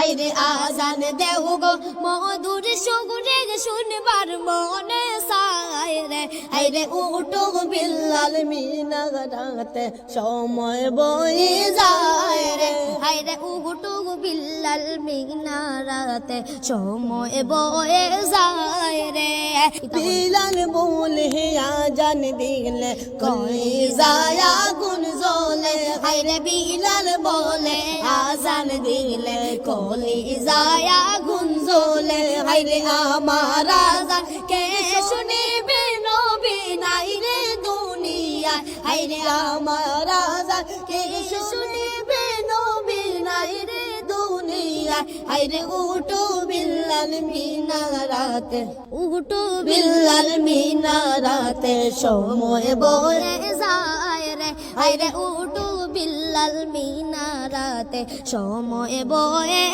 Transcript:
হাইরে আজান দেও গো মধুর সুরে শুনবার মনে চায় রে হাইরে উঠো বিল্লাল মিনারাতে সময় বয়ে যায় রে হাইরে উঠো বিল্লাল মিনারাতে সময় বয়ে যায় রে বিলাল বলে আজান দিলে কই যায় আগুন জ্বলে হাইরে বিলাল বলে আজান দিলে কই যায় আগুন জ্বলে হাইরে আমার আজান কে শুনিবে নবী নাই রে দুনিয়া হাইরে আমার আজান কে শুনিবে নবী নাই রে দুনিয়া হাইরে উঠো বিল্লাল মিনারাতে উঠো বিল্লাল মিনারাতে সময় বয়ে যায় রে হাইরে উঠো বিল্লাল মিনারাতে সময় বয়ে